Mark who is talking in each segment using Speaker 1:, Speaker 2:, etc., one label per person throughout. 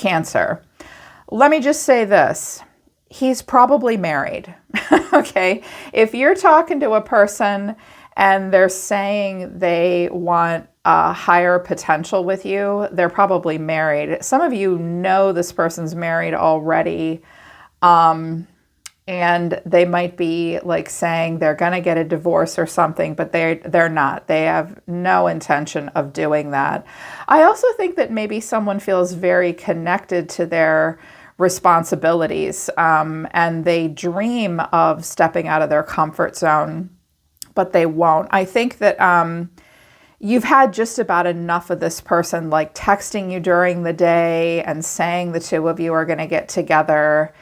Speaker 1: Cancer. Let me just say this. He's probably married. Okay. If you're talking to a person and they're saying they want a higher potential with you, they're probably married. Some of you know this person's married already. And they might be like saying they're going to get a divorce or something, but they're not. They have no intention of doing that. I also think that maybe someone feels very connected to their responsibilities, and they dream of stepping out of their comfort zone, but they won't. I think that you've had just about enough of this person like texting you during the day and saying the two of you are going to get together.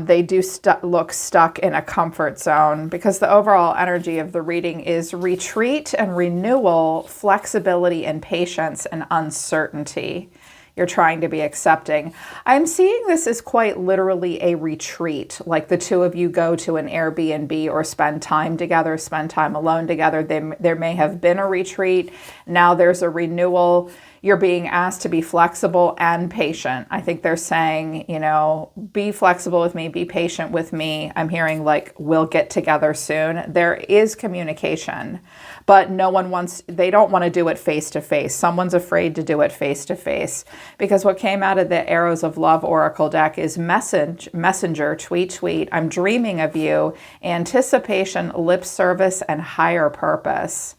Speaker 1: They do look stuck in a comfort zone because the overall energy of the reading is retreat and renewal, flexibility and patience and uncertainty. You're trying to be accepting. I'm seeing this as quite literally a retreat, like the two of you go to an Airbnb or spend time together, spend time alone together. There may have been a retreat. Now there's a renewal. You're being asked to be flexible and patient. I think they're saying, you know, be flexible with me, be patient with me. I'm hearing like, we'll get together soon. There is communication, but they don't want to do it face to face. Someone's afraid to do it face to face because what came out of the Arrows of Love Oracle deck is messenger, tweet. I'm dreaming of you, anticipation, lip service, and higher purpose.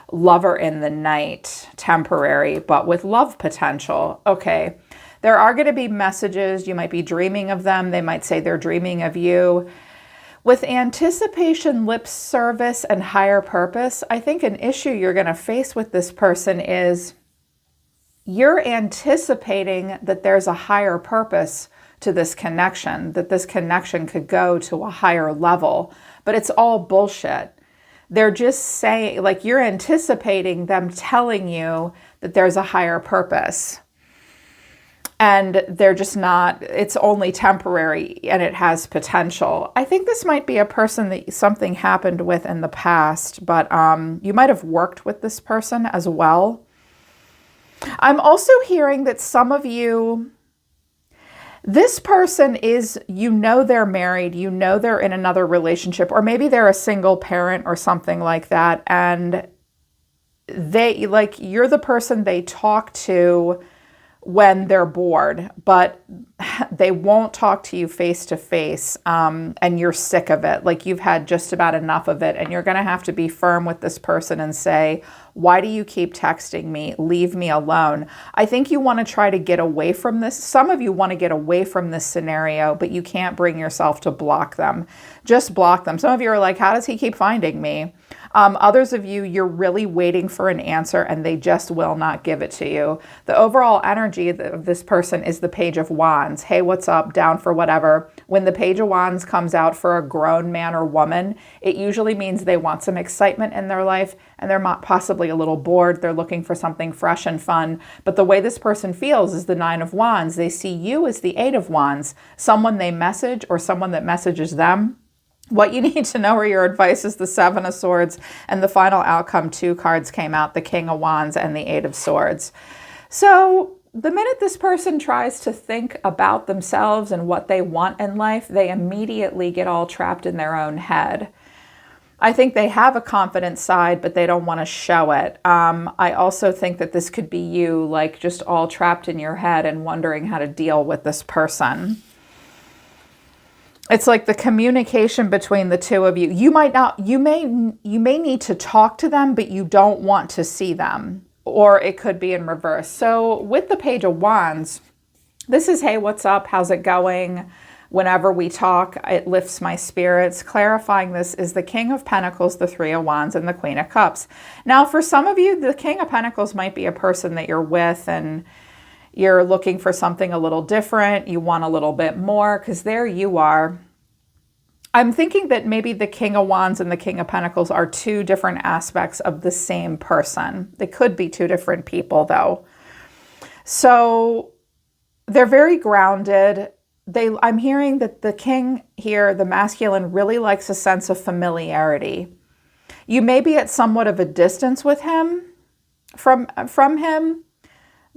Speaker 1: Lover in the night, temporary, but with love potential. Okay, there are going to be messages. You might be dreaming of them. They might say they're dreaming of you. With anticipation, lip service, and higher purpose, I think an issue you're going to face with this person is you're anticipating that there's a higher purpose to this connection, that this connection could go to a higher level, but it's all bullshit. They're just saying, like, you're anticipating them telling you that there's a higher purpose. And they're just not, it's only temporary and it has potential. I think this might be a person that something happened with in the past, but you might have worked with this person as well. I'm also hearing that some of you, this person is, you know, they're married, you know, they're in another relationship, or maybe they're a single parent or something like that. And they, like, you're the person they talk to when they're bored, but they won't talk to you face to face, and you're sick of it. Like, you've had just about enough of it, and you're going to have to be firm with this person and say, why do you keep texting me? Leave me alone. I think you want to try to get away from this. Some of you want to get away from this scenario, but you can't bring yourself to block them. Just block them. Some of you are like, how does he keep finding me? Others of you, you're really waiting for an answer and they just will not give it to you. The overall energy of this person is the Page of Wands. Hey, what's up? Down for whatever. When the Page of Wands comes out for a grown man or woman, it usually means they want some excitement in their life and they're possibly a little bored. They're looking for something fresh and fun. But the way this person feels is the Nine of Wands. They see you as the Eight of Wands, someone they message or someone that messages them. What you need to know or your advice is the Seven of Swords, and the final outcome, 2 cards came out, the King of Wands and the Eight of Swords. So the minute this person tries to think about themselves and what they want in life, they immediately get all trapped in their own head. I think they have a confident side, but they don't want to show it. I also think that this could be you, like, just all trapped in your head and wondering how to deal with this person. It's like the communication between the two of you. You may need to talk to them, but you don't want to see them, or it could be in reverse. So with the Page of Wands, this is, hey, what's up? How's it going? Whenever we talk, it lifts my spirits. Clarifying this is the King of Pentacles, the Three of Wands, and the Queen of Cups. Now, for some of you, the King of Pentacles might be a person that you're with and you're looking for something a little different. You want a little bit more because there you are. I'm thinking that maybe the King of Wands and the King of Pentacles are 2 different aspects of the same person. They could be 2 different people, though. So they're very grounded. I'm hearing that the king here, the masculine, really likes a sense of familiarity. You may be at somewhat of a distance with him, from him,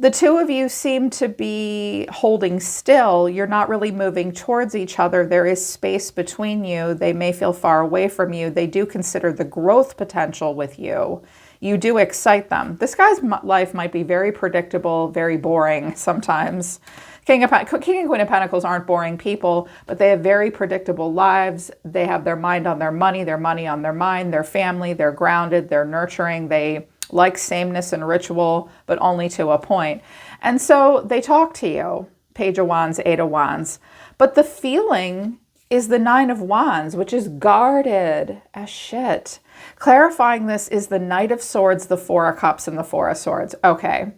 Speaker 1: The two of you seem to be holding still. You're not really moving towards each other. There is space between you. They may feel far away from you. They do consider the growth potential with you. You do excite them. This guy's life might be very predictable, very boring sometimes. King and Queen of Pentacles aren't boring people, but they have very predictable lives. They have their mind on their money on their mind, their family, they're grounded, they're nurturing, they like sameness and ritual, but only to a point. And so they talk to you, Page of Wands, Eight of Wands. But the feeling is the Nine of Wands, which is guarded as shit. Clarifying this is the Knight of Swords, the Four of Cups, and the Four of Swords. Okay.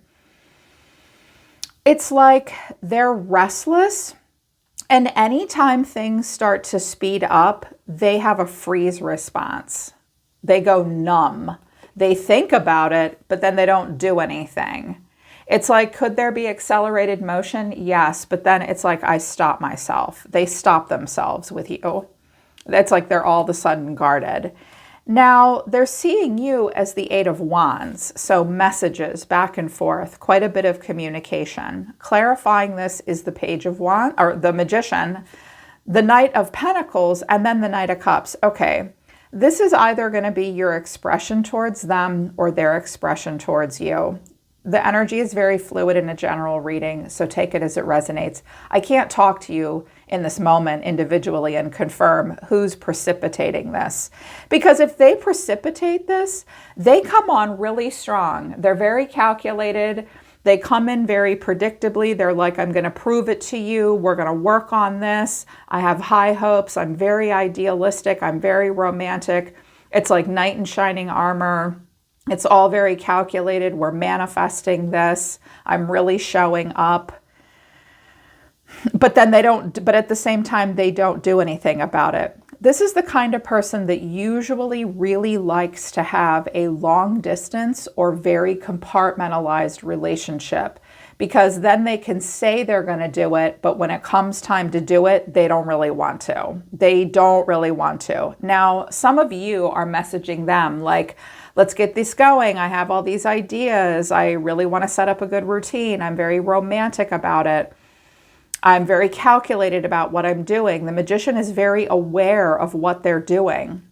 Speaker 1: It's like they're restless, and anytime things start to speed up, they have a freeze response. They go numb. They think about it, but then they don't do anything. It's like, could there be accelerated motion? Yes, but then it's like, I stop myself. They stop themselves with you. It's like they're all of a sudden guarded. Now, they're seeing you as the Eight of Wands, so messages back and forth, quite a bit of communication. Clarifying this is the Page of Wands, or the Magician, the Knight of Pentacles, and then the Knight of Cups. Okay. This is either going to be your expression towards them or their expression towards you. The energy is very fluid in a general reading, so take it as it resonates. I can't talk to you in this moment individually and confirm who's precipitating this. Because if they precipitate this, they come on really strong. They're very calculated. They come in very predictably. They're like, I'm going to prove it to you. We're going to work on this. I have high hopes. I'm very idealistic. I'm very romantic. It's like knight in shining armor. It's all very calculated. We're manifesting this. I'm really showing up. But then but at the same time, they don't do anything about it. This is the kind of person that usually really likes to have a long distance or very compartmentalized relationship, because then they can say they're going to do it, but when it comes time to do it, they don't really want to. They don't really want to. Now, some of you are messaging them like, let's get this going. I have all these ideas. I really want to set up a good routine. I'm very romantic about it. I'm very calculated about what I'm doing. The Magician is very aware of what they're doing.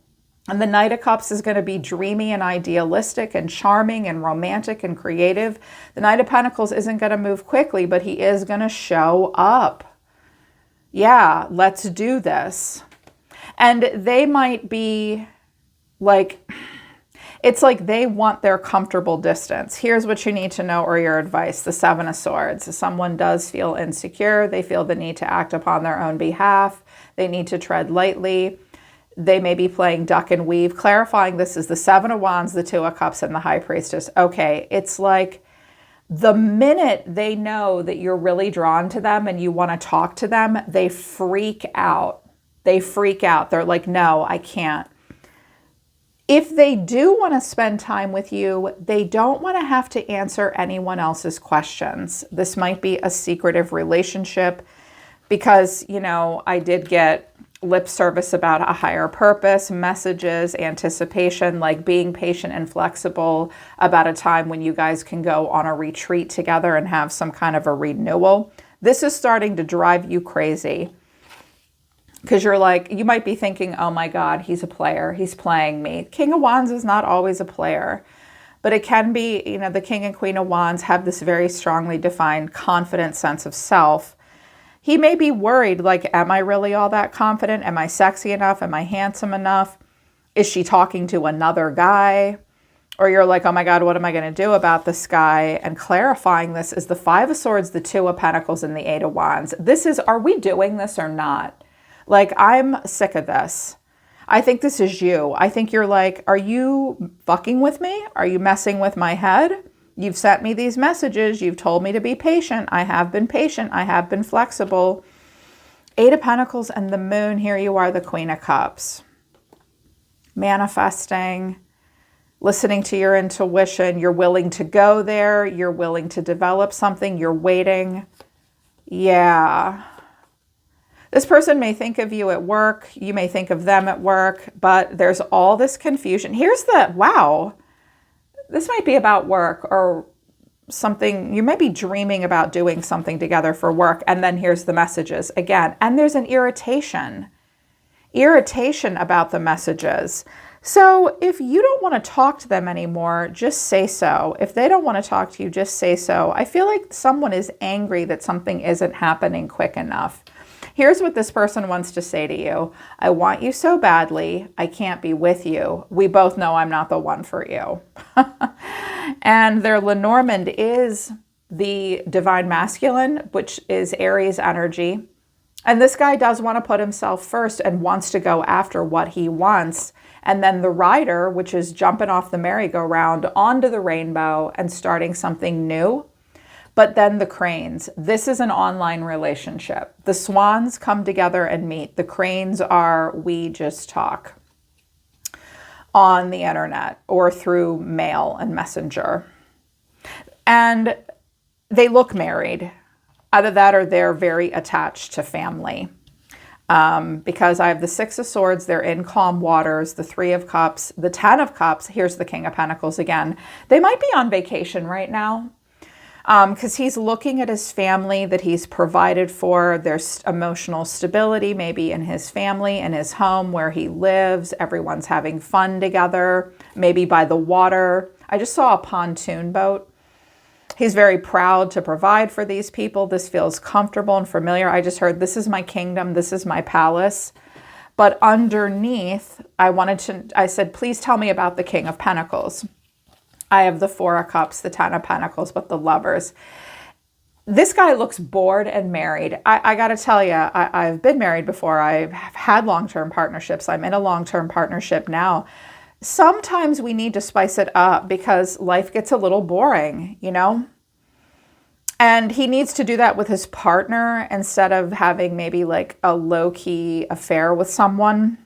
Speaker 1: And the Knight of Cups is going to be dreamy and idealistic and charming and romantic and creative. The Knight of Pentacles isn't going to move quickly, but he is going to show up. Yeah, let's do this. And they might be like, it's like they want their comfortable distance. Here's what you need to know, or your advice. The Seven of Swords. Someone does feel insecure. They feel the need to act upon their own behalf. They need to tread lightly. They may be playing duck and weave. Clarifying this is the Seven of Wands, the Two of Cups, and the High Priestess. Okay, it's like the minute they know that you're really drawn to them and you want to talk to them, they freak out. They freak out. They're like, no, I can't. If they do want to spend time with you, they don't want to have to answer anyone else's questions. This might be a secretive relationship because, you know, I did get lip service about a higher purpose, messages, anticipation, like being patient and flexible about a time when you guys can go on a retreat together and have some kind of a renewal. This is starting to drive you crazy. Because you're like, you might be thinking, oh my God, he's a player. He's playing me. King of Wands is not always a player, but it can be, you know, the King and Queen of Wands have this very strongly defined, confident sense of self. He may be worried, like, am I really all that confident? Am I sexy enough? Am I handsome enough? Is she talking to another guy? Or you're like, oh my God, what am I going to do about this guy? And clarifying this is the Five of Swords, the Two of Pentacles, and the Eight of Wands. This is, are we doing this or not? Like, I'm sick of this. I think this is you. I think you're like, are you fucking with me? Are you messing with my head? You've sent me these messages. You've told me to be patient. I have been patient. I have been flexible. Eight of Pentacles and the Moon. Here you are, the Queen of Cups. Manifesting, listening to your intuition. You're willing to go there. You're willing to develop something. You're waiting. Yeah. This person may think of you at work. You may think of them at work, but there's all this confusion. Here's the, wow, this might be about work, or something, you may be dreaming about doing something together for work. And then here's the messages again. And there's an irritation about the messages. So if you don't want to talk to them anymore, just say so. If they don't want to talk to you, just say so. I feel like someone is angry that something isn't happening quick enough. Here's what this person wants to say to you. I want you so badly. I can't be with you. We both know I'm not the one for you. And their Lenormand is the divine masculine, which is Aries energy. And this guy does want to put himself first and wants to go after what he wants. And then the rider, which is jumping off the merry-go-round onto the rainbow and starting something new. But then the cranes. This is an online relationship. The swans come together and meet. The cranes are, we just talk on the internet or through mail and messenger. And they look married. Either that or they're very attached to family. Because I have the Six of Swords, they're in calm waters, the Three of Cups, the Ten of Cups, here's the King of Pentacles again. They might be on vacation right now because he's looking at his family that he's provided for. There's emotional stability maybe in his family, in his home where he lives. Everyone's having fun together, maybe by the water. I just saw a pontoon boat. He's very proud to provide for these people. This feels comfortable and familiar. I just heard, this is my kingdom. This is my palace. But underneath, I said, please tell me about the King of Pentacles. I have the Four of Cups, the Ten of Pentacles, but the Lovers. This guy looks bored and married. I got to tell you, I've been married before. I've had long-term partnerships. I'm in a long-term partnership now. Sometimes we need to spice it up because life gets a little boring, you know? And he needs to do that with his partner instead of having maybe like a low-key affair with someone.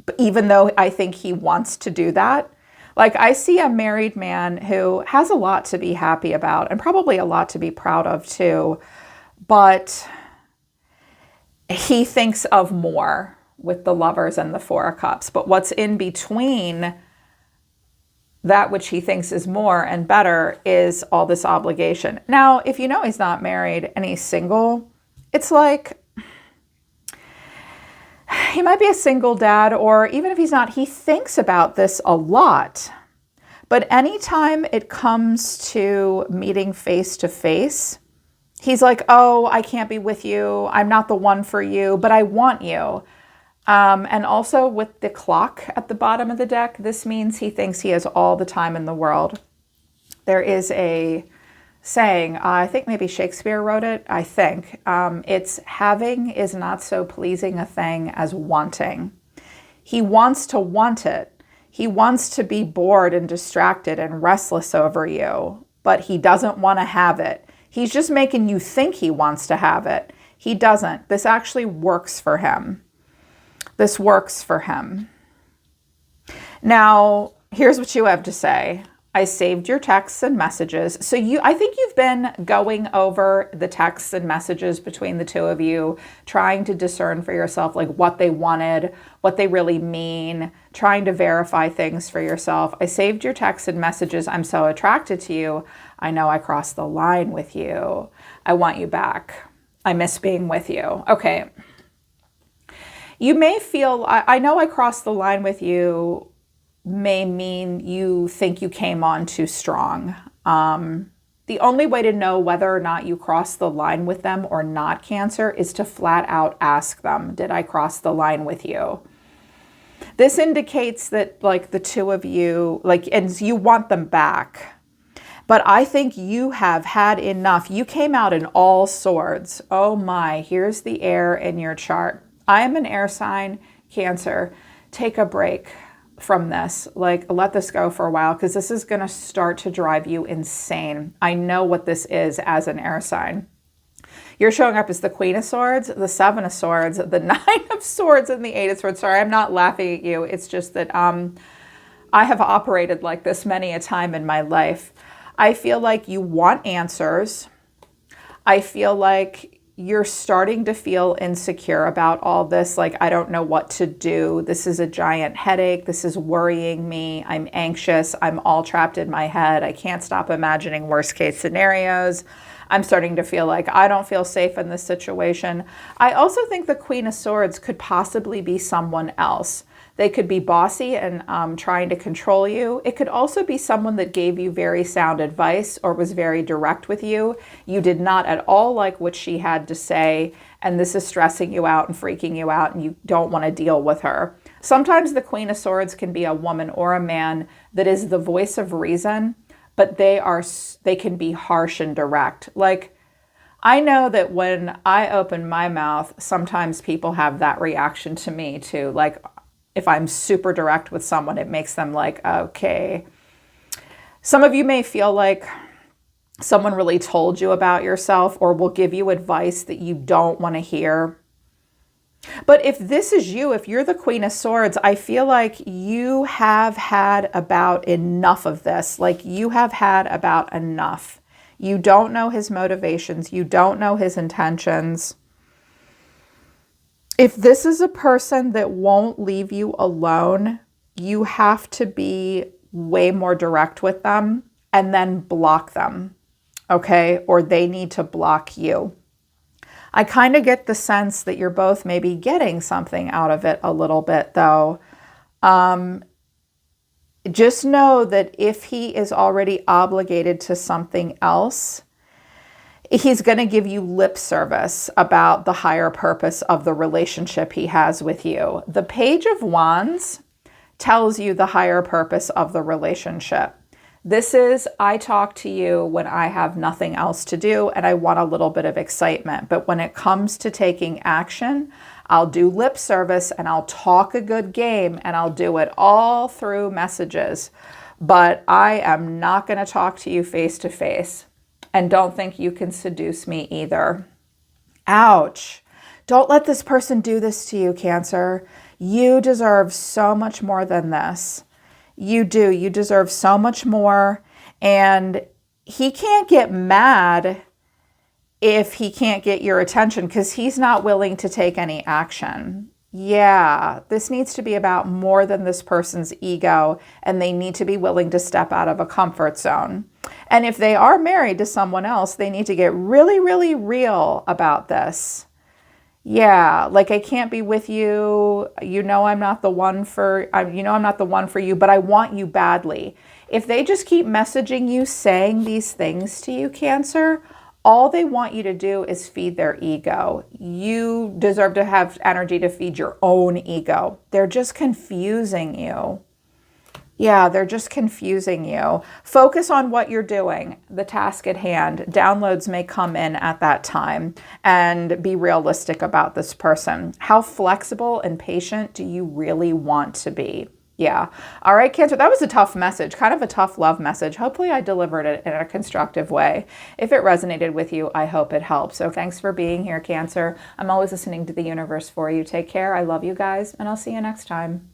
Speaker 1: But even though I think he wants to do that, like I see a married man who has a lot to be happy about and probably a lot to be proud of too, but he thinks of more with the Lovers and the Four of Cups. But what's in between that which he thinks is more and better is all this obligation. Now, if you know he's not married and he's single, it's like he might be a single dad, or even if he's not, he thinks about this a lot. But anytime it comes to meeting face to face, he's like, oh, I can't be with you. I'm not the one for you, but I want you. And also with the clock at the bottom of the deck, this means he thinks he has all the time in the world. There is a saying, I think maybe Shakespeare wrote it, I think. It's having is not so pleasing a thing as wanting. He wants to want it. He wants to be bored and distracted and restless over you, but he doesn't want to have it. He's just making you think he wants to have it. He doesn't. This actually works for him. This works for him. Now, here's what you have to say. I saved your texts and messages. So I think you've been going over the texts and messages between the two of you, trying to discern for yourself like what they wanted, what they really mean, trying to verify things for yourself. I saved your texts and messages. I'm so attracted to you. I know I crossed the line with you. I want you back. I miss being with you. Okay. You may feel, I know I crossed the line with you may mean you think you came on too strong. The only way to know whether or not you crossed the line with them or not, Cancer, is to flat out ask them, did I cross the line with you? This indicates that like the two of you, like, and you want them back. But I think you have had enough. You came out in all swords. Oh my, here's the air in your chart. I am an air sign, Cancer. Take a break from this. Like, let this go for a while because this is going to start to drive you insane. I know what this is as an air sign. You're showing up as the Queen of Swords, the Seven of Swords, the Nine of Swords, and the Eight of Swords. Sorry, I'm not laughing at you. It's just that I have operated like this many a time in my life. I feel like you want answers. I feel like you're starting to feel insecure about all this. Like, I don't know what to do. This is a giant headache. This is worrying me. I'm anxious. I'm all trapped in my head. I can't stop imagining worst case scenarios. I'm starting to feel like I don't feel safe in this situation. I also think the Queen of Swords could possibly be someone else. They could be bossy and trying to control you. It could also be someone that gave you very sound advice or was very direct with you. You did not at all like what she had to say, and this is stressing you out and freaking you out, and you don't want to deal with her. Sometimes the Queen of Swords can be a woman or a man that is the voice of reason, but they can be harsh and direct. Like, I know that when I open my mouth, sometimes people have that reaction to me too. Like, if I'm super direct with someone, it makes them like, okay. Some of you may feel like someone really told you about yourself or will give you advice that you don't want to hear. But if this is you, if you're the Queen of Swords, I feel like you have had about enough of this. Like, you have had about enough. You don't know his motivations. You don't know his intentions. If this is a person that won't leave you alone, you have to be way more direct with them and then block them, okay? Or they need to block you. I kind of get the sense that you're both maybe getting something out of it a little bit, though. Just know that if he is already obligated to something else, he's going to give you lip service about the higher purpose of the relationship he has with you. The Page of Wands tells you the higher purpose of the relationship. This is, I talk to you when I have nothing else to do and I want a little bit of excitement. But when it comes to taking action, I'll do lip service and I'll talk a good game and I'll do it all through messages. But I am not going to talk to you face to face. And don't think you can seduce me either. Ouch. Don't let this person do this to you, Cancer. You deserve so much more than this. You do. You deserve so much more. And he can't get mad if he can't get your attention because he's not willing to take any action. Yeah, this needs to be about more than this person's ego, and they need to be willing to step out of a comfort zone. And if they are married to someone else, they need to get really, really real about this. Yeah, like, I can't be with you. You know I'm not the one for you, but I want you badly. If they just keep messaging you, saying these things to you, Cancer, all they want you to do is feed their ego. You deserve to have energy to feed your own ego. They're just confusing you. Yeah, they're just confusing you. Focus on what you're doing, the task at hand. Downloads may come in at that time, and be realistic about this person. How flexible and patient do you really want to be? Yeah. All right, Cancer, that was a tough message, kind of a tough love message. Hopefully I delivered it in a constructive way. If it resonated with you, I hope it helps. So thanks for being here, Cancer. I'm always listening to the universe for you. Take care. I love you guys, and I'll see you next time.